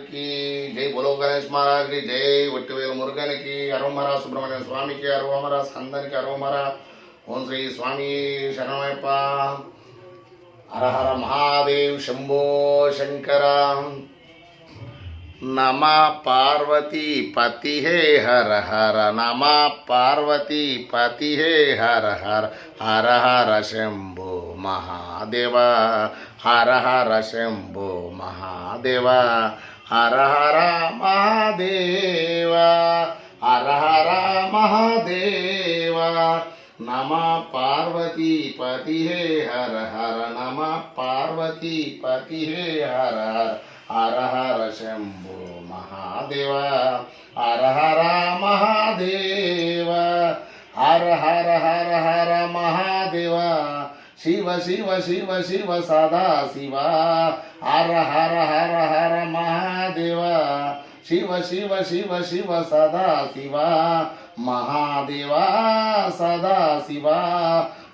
की जय। बोलो गणेश महाराज की जय। वट्टिवेल मुरुगन की अरोमरा। सुब्रमण्य स्वामी की अरोमरा। स्कंदन की अरोमरा। ओम श्री स्वामी शरणमयप्पा। हर हर महादेव शंभो शंकर। नमः पार्वती पति हे हर हर। नमः पार्वती पति हे हर हर। हर हर शंभो महादेव। हर हर शंभो महादेव। हर हर महादेव। हर हर महादेव। नमः पार्वती पति हे हर हर। नमः पार्वती पति हे हर हर। हर हर शंभो महादेव। हर हर महादेव। हर हर हर हर महादेव। शिव शिव शिव शिव सदा शिव। हर हर हर हर महादेव। शिव शिव शिव शिव सदा शिव। महादेव सदा शिव।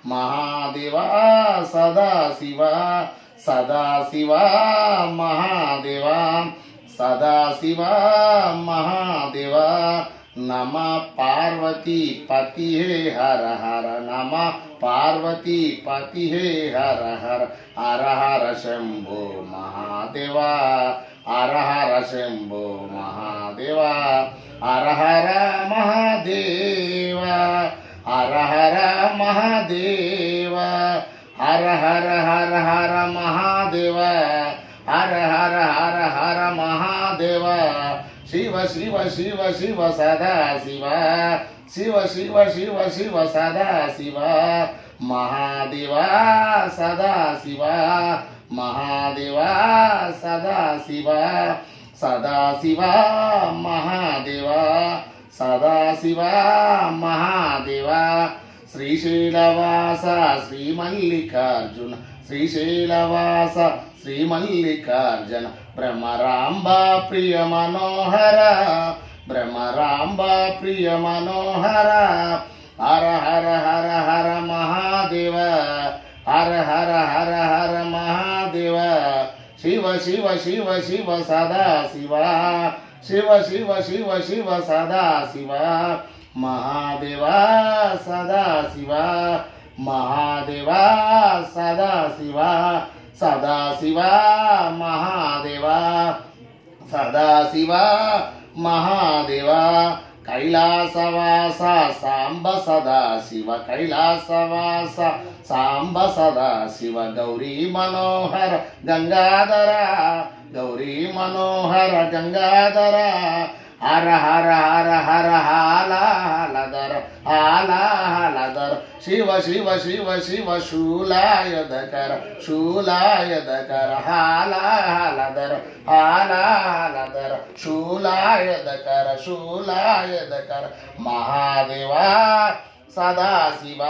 महादेव सदा शिव। सदा शिव महादेव। सदा शिव महादेव। नमः पार्वती पति हे हर हर। नमः पार्वती पति हे हर हर। हर हर शंभो महादेव। हर हर शंभो महादेव। हर हर महादेव। हर हर महादेव। हर हर हर हर महादेव। हर हर हर हर महादेव। शिव शिव शिव शिव सदा शिव। शिव शिव शिव शिव सदा शिव। महादेव सदा शिव। महादेव सदा शिव। सदा शिव महादेव। सदा शिव महादेव। श्रीशैलवास श्रीमल्लिकार्जुन। श्रीशैलवास श्रीमल्लिकार्जुन। भ्रमरांबा प्रिय मनोहर। भ्रमरांबा प्रिय मनोहर। हर हर हर हर महादेव। हर हर हर हर महादेव। शिव शिव शिव शिव सदा शिव। शिव शिव शिव शिव सदा शिव। महादेव सदा शिव। महादेव सदा शिव। सदा शिव महादेव। सदा शिव महादेव। कैलासवास सांब सदा शिव। कैलासवास सांब सदा शिव। गौरी मनोहर गंगाधर। गौरी मनोहर गंगाधर। हर हर हर हर हाला हलधर। हाला हलधर। शिव शिव शिव शिव शूलायुधकर। शूलायुधकर। हाला हलधर। हाला हलधर। शूलायुधकर। शूलायुधकर। महादेव सदा शिव।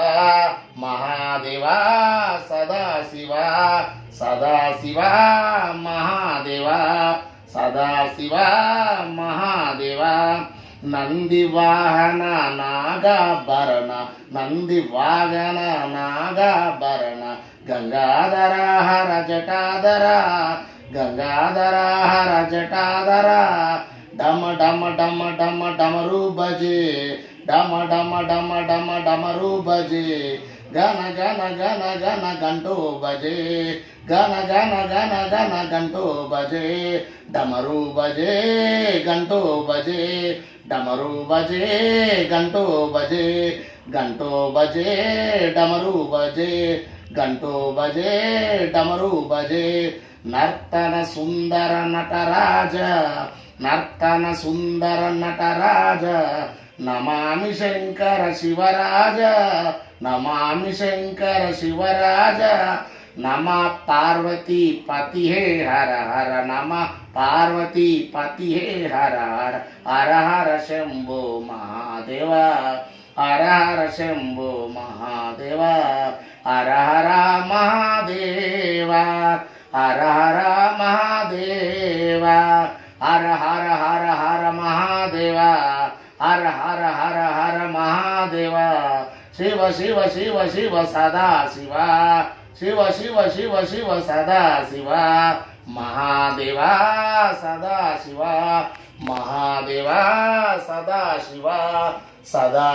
महादेव सदा शिव। सदा शिव महादेव। सदा शिव महादेव। नंदी वाहन नागाभरण। नंदी वाहन नागाभरण। गंगाधर हर जटाधर। गंगाधर हर जटाधर। डम डम डम डम डमरू बजे। डम डम डम डम डमरू बजे। गन गन गन गन घंटो बजे। गन गन गन गन घंटो बजे। डमरू बजे घंटो बजे। डमरू बजे घंटो बजे। घंटो बजे डमरू बजे। घंटो बजे डमरू बजे। नर्तन सुंदर नटराज। नर्तन सुंदर नटराज। नमामि शंकर शिवराज। नमामि शंकर शिवराज। नमः पार्वती पति हे हर हर। नमः पार्वती पति हे हर हर। हर हर शंभो महादेव। हर हर शंभो महादेव। हर हर महादेव। हर हर महादेव। हर हर हर हर महादेव। हर हर हर हर महादेव। शिव शिव शिव शिव सदा शिव। शिव शिव शिव शिव सदा शिव। మహాదేవా సదాశివ మహాదేవా సదాశివ సదా